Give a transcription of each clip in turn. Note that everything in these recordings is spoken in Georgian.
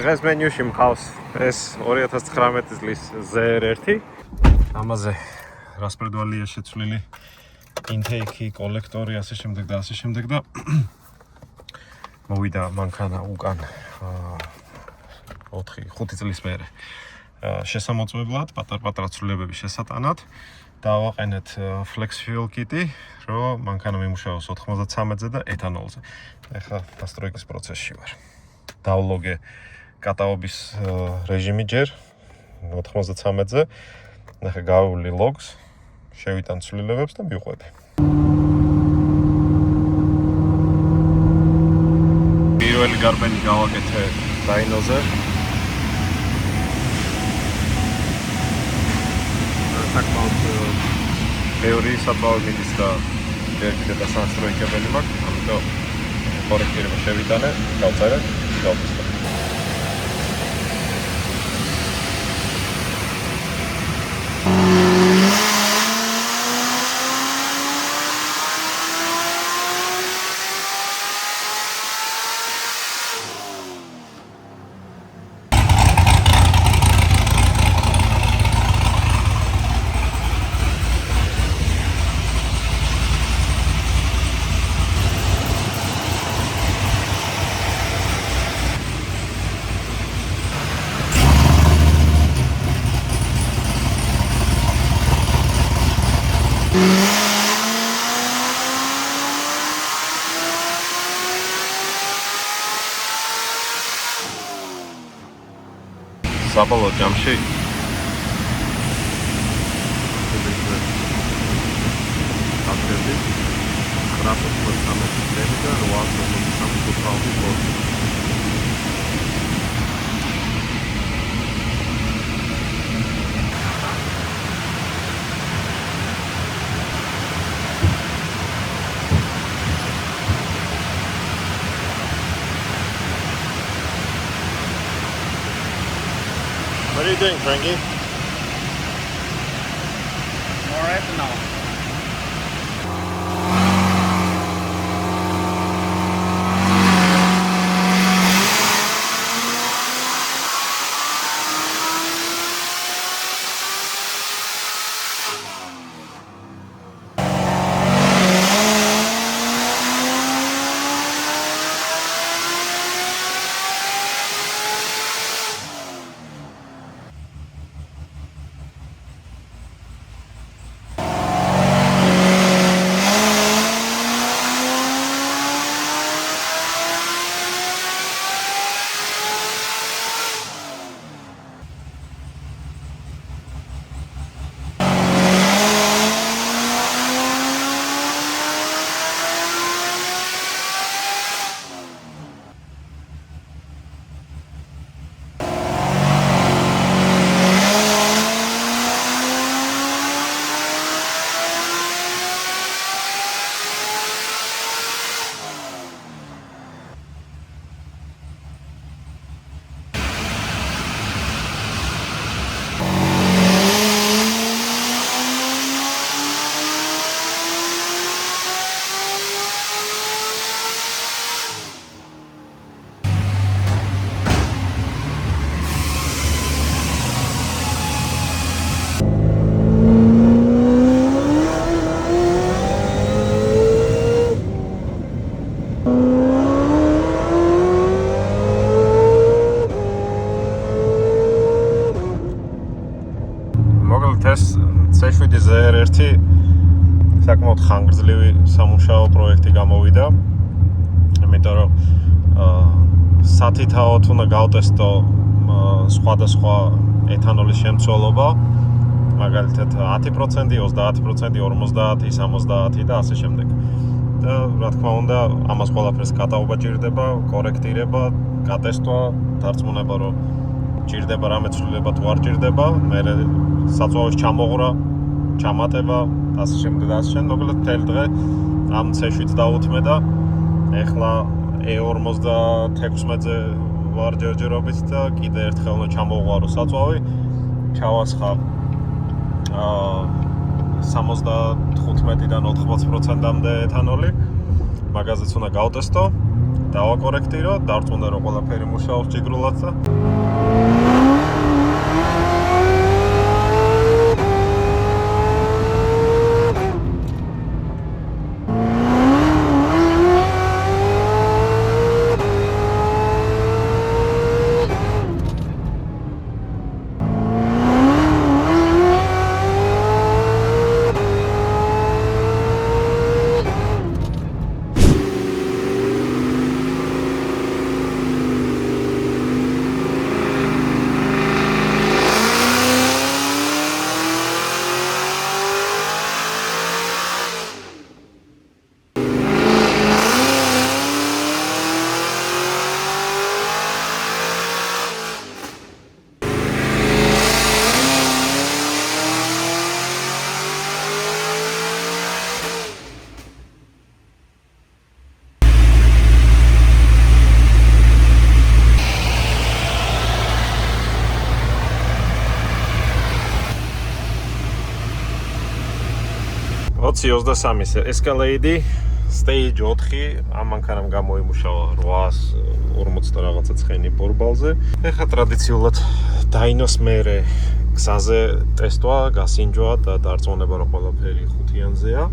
დღეს მენიუში მყავს ეს 2019 წლის ZR1. ამაზე რასპირდვალია შეცვლილი intake კოლექტორი ასე შემდეგ და ასე შემდეგ და მოვიდა მანქანა უკან 4-5 წლის მერე შესამოწმებლად პატარ-პატარა ცვლილებების შესატანად დავაყენეთ flex fuel kit-ი, რომ მანქანა მიმუშაოს 93-ზე და ეთანოლზე. ეხლა დასტროიკის პროცესში ვარ. დავლოგე კატაობის რეჟიმი ჯერ 93-ზე. ეხლა გავული logs, შევიტან ცვლილებებს და მივყვები. პირველი გარბენი გავაკეთე დაინოზე. საკმაოდ მეორე საფაო მიდის და ერთი და სასწროიკებელი მაქვს, ამიტომ კორექტირება შევიტანე, გავწერე, გავწესე. საბოლოო ჯამში აფრები ხრაფოს სამეთები და 8 სამეთები ბორდი. What are you doing, Frankie? More ethanol. C7 ZR1 საკმაოდ ხანგრძლივი სამუშაო პროექტი გამოვიდა. იმიტომ რომ სათითაოდ უნდა გავტესტო სხვადასხვა ეთანოლის შემცველობა, მაგალითად 10%, 30%, 50, 70 და ასე შემდეგ. და რა თქმა უნდა, ამას ყველაფერს კატაობა ჭირდება, კორექტირება, გატესტვა, დარწმუნება რომ ჭირდება რამე ცვლილება თუ არ ჭირდება, მერე საწვავის ჩამოღრა, ჩამატება, ასე შემდეგ და ასე შემდეგ. მოკლედ მთელი დღე ამ C7-ს დავუთმე და ეხლა E56-ზე ვარ ჯერჯერობით და კიდე ერთხელ უნდა ჩამოღვარო საწვავი, ჩავასხა 75-დან 80%-მდე ეთანოლი, მაგაზეც უნდა გავტესტო დავაკორექტირო, დარწმუნდა რომ ყველაფერი მუშაობს ჯიგრულად და Ოცი 23 Escalade Stage 4 ამ მანქანამ გამოიმუშავა 840 რაღაცა ცხენი ბორბალზე. ეხლა ტრადიციულად დაინოს მერე გზაზე ტესტვა, გასინჯვა და დარწმუნება რომ ყველაფერი ხუთიანზეა.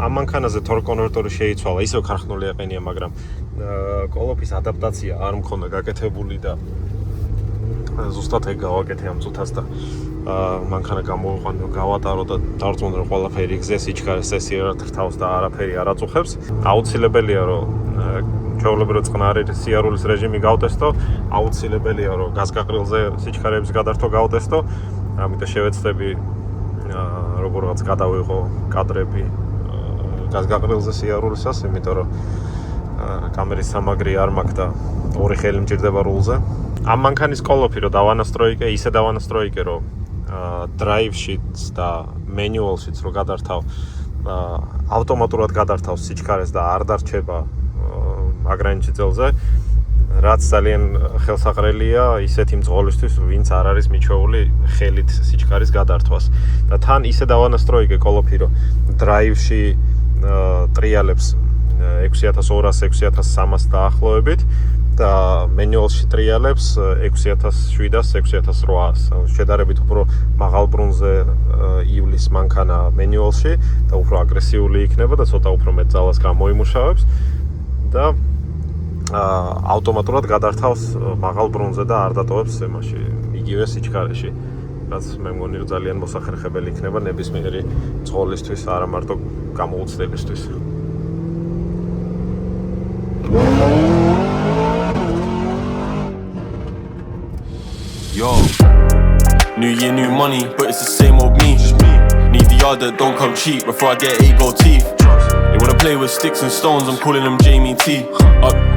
ამ მანქანაზე torque converter შეიცვალა, ისევ ქარხნული აყენია, მაგრამ კოლოფის ადაპტაცია არ მქონდა გაკეთებული და ზუსტად ეგ გავაკეთე ამ წუთას და მანქანა გამოვიყვანო, გავატარო და დარწმუნდა რომ ყველაფერი გზეს იჩქარეს სესიერად რთავს და არაფერი არ აწუხებს. აუცილებელია რომ ჩვეულებრივ წყნარი სიარულის რეჟიმი გავტესტო, აუცილებელია რომ გაზგაყრილზე სიჩქარეების გადართვა გავტესტო. ამიტომ შევეცდები როგორღაც გადავიღო კადრები გაზგაყრილზე სიარულისას, იმიტომ რომ კამერის სამაგრი არ მაქვს და ორი ხელი მჭირდება რულზე. ამ მანქანის კოლოფი რომ დავანასტროიკე, ისე დავანასტროიკე რომ drive-შიც და manual-შიც რო გადართავ, ავტომატურად გადართავს სიჩქარეს და არ დარჩება აგრანიჩიტელზე, რაც ძალიან ხელსაყრელია ისეთი მძღოლისთვის, ვინც არ არის მიჩვეული ხელით სიჩქარის გადართვას. და თან ისე დავანასტროიკე კოლოფი რომ drive-ში ტრიალებს 6200-6300 დაახლოებით და manual-ში ტრიალებს 6700-6800. შედარებით უფრო მაღალ ბრუნზე ივლის მანქანა manual-ში და უფრო აგრესიული იქნება და ცოტა უფრო მეტ ძალას გამოიმუშავებს და ავტომატურად გადართავს მაღალ ბრუნზე და არ დატოვებს ზემაში იგივე სიჩქარეში. რაც მე მგონი რომ ძალიან მოსახერხებელი იქნება ნებისმიერი მძღოლისთვის, არა მარტო გამოუცდელისთვის. Yo, new year, new money, but it's the same old me. Need the yard that don't come cheap before I get 8 gold teeth. They wanna play with sticks and stones, I'm calling them Jamie T.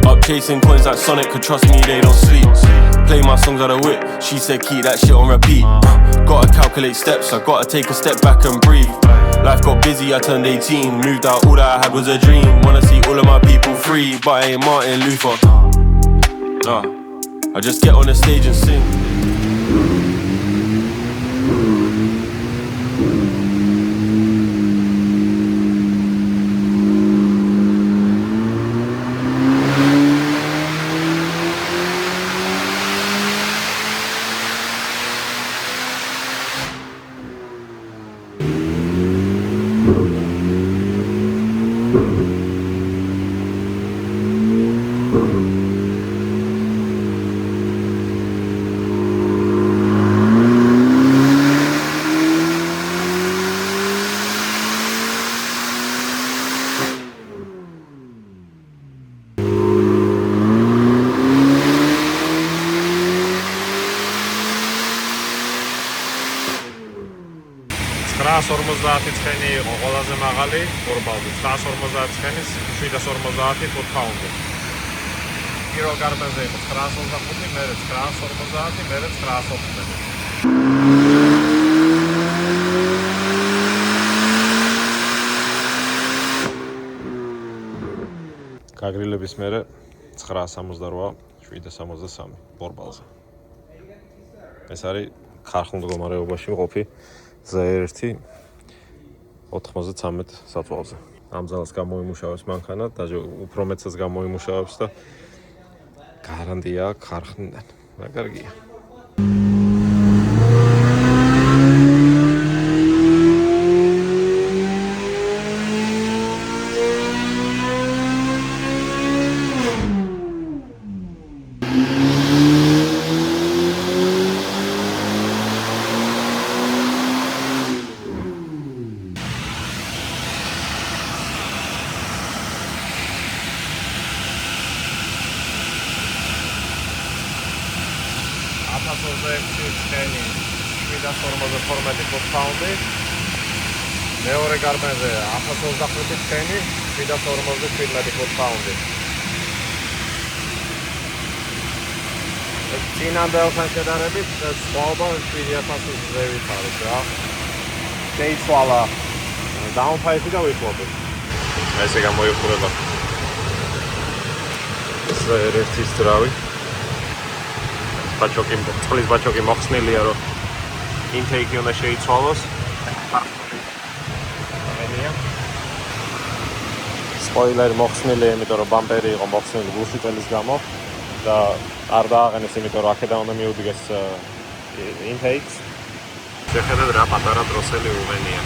Up chasing coins like Sonic, could trust me, they don't sleep. Play my songs out of whip, she said keep that shit on repeat. Gotta calculate steps, I gotta take a step back and breathe. Life got busy, I turned 18, moved out, all that I had was a dream. Wanna see all of my people free, but I ain't Martin Luther. I just get on the stage and sing. ცხენი იყო ყველაზე მაღალი ბორბალზე. 950 ცხენის 750 ფუტ-ფაუნდი. პირველ კარტაზე იყო 925, მერე 950, მერე 915. გაგრილების მერე 968, 763 ბორბალზე. ეს არის ქარხნულ მდგომარეობაში მყოფი Z1 93 საწვავზე. ამ ძალას გამოიმუშავებს მანქანა, დაჟე უფრო მეცაც გამოიმუშავებს და გარანტია ქარხნიდან. მაგარგია. წელი 752 ფუტ-პაუნდი. მეორე გარბენზე 125 წელი 747 ფუტ-პაუნდი. წინანდელთან შედარებით სხვაობა 7000 ზევით არის რა. შეიცვალა დაუნფაიში და ვიხლობთ. ესე გამოიხურება. ეს ერთი ძრავი. წყლის ბაჩოკი მოხსნილია, რომ intake უნდა შეიცვალოს. სპოილერი მოხსნილია, იმიტომ რომ ბამპერი იყო მოხსნილი გულში წელის გამო და არ დააყენეს, იმიტომ რომ აქედან უნდა მიუდგეს intakes. შეხედეთ რა პატარა დროსელი უვენია.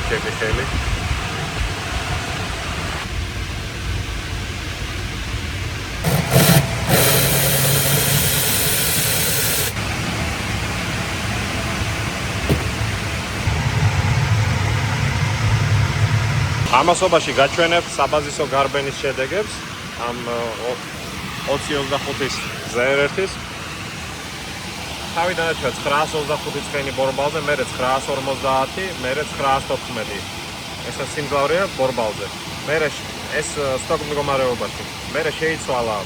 ჩემი ხელი. ამასობაში გაჩვენებ საბაზისო გარბენის შედეგებს ამ 2025-ის ZR1-ის. თავიდან ერთად 925 წელი ბორბალზე, მერე 950, მერე 914. ეს სიმძლავრეა ბორბალზე. მერე ეს სტოკ მდგომარეობაში. მერე შეიცვალა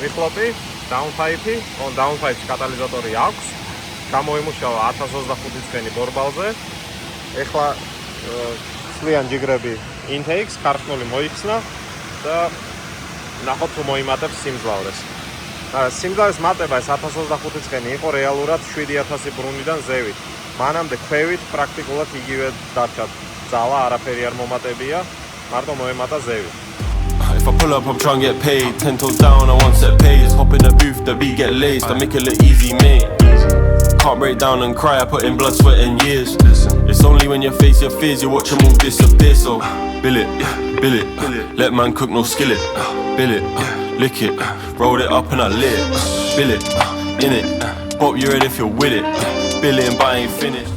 ვიხლოპი, დაუნფაიფი, დაუნფაიფის კატალიზატორი აქვს. გამოიმუშავა 1025 წელი ბორბალზე. ეხლა სლიან ჯიგრები intakes ქარხნული მოიხსნა და ნახოთ თუ მოიმატებს სიმძლავრეს. სიმძლავრის მატება ეს 1025 წელი იყო რეალურად 7000 ბრუნვიდან ზევით. მანამდე ქვევით პრაქტიკულად იგივე დარჩა ძალა, არაფერი არ მომატებია, მარტო მოემატა ზევით. If I pull up, I'm trying to get paid. 10 toes down, I want set pays. Hop in the booth, the beat get laced. I make it look easy, mate. Can't break down and cry, I put in blood, sweat and years. It's only when you face your fears, you watch them all disappear. So, bill it, let man cook, no skillet. Bill it, lick it, roll it up and I lit it. Bill it, in it, hope you're ready if you're with it. Bill it, but I ain't finished.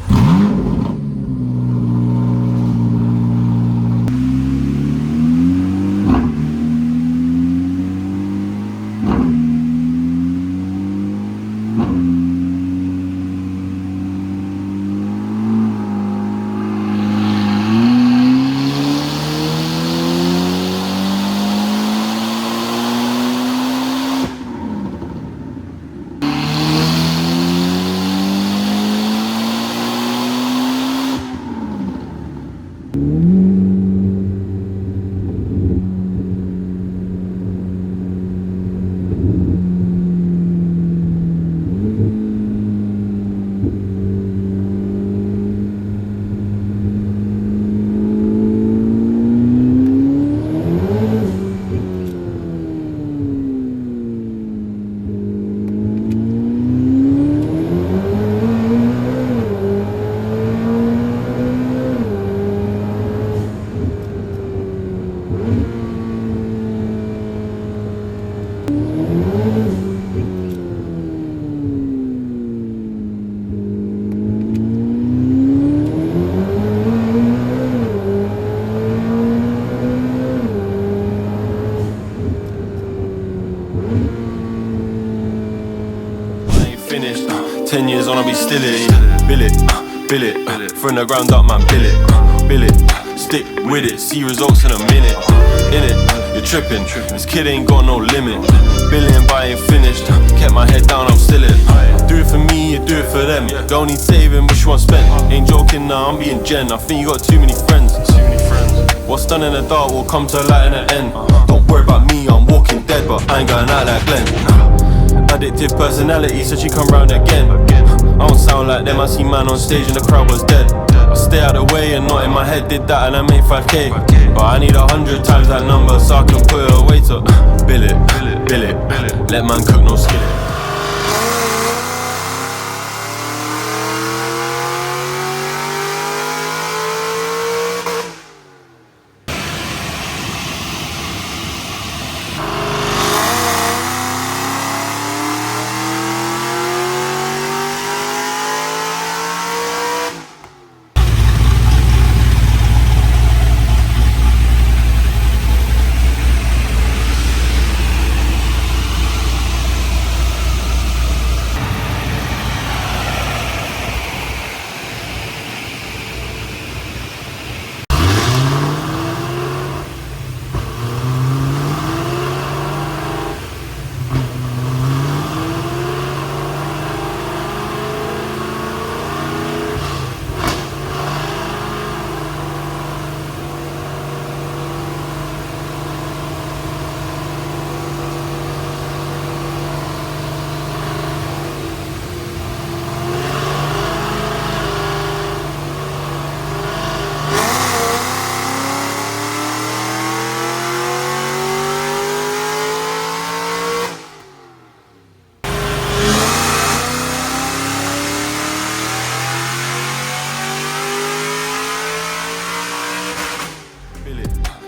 Finished, 10 years on, I'll be still it. Bill it, from the ground up, man, bill it, stick with it, see results in a minute. In it, you're tripping, this kid ain't got no limit. Billion, but I ain't finished, kept my head down, I'm still it. Do it for me, you do it for them. Don't need saving, but you want spent. Ain't joking now, I'm being Jen. I think you got too many friends. What's done in the dark will come to light in the end. Don't worry about me, I'm walking dead, but I ain't going out like Glenn. Addictive personality, so she come round again. I don't sound like them, I see man on stage and the crowd was dead. I stay out of the way and not in my head, did that and I made 5k. But I need 100 times that number so I can put it away to bill it, let man cook, no skillet.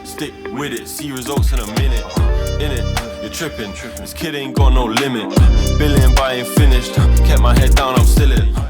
Stick with it, see results in a minute. In it, you're tripping. This kid ain't got no limit. Billing, but I ain't finished. Kept my head down, I'm still it.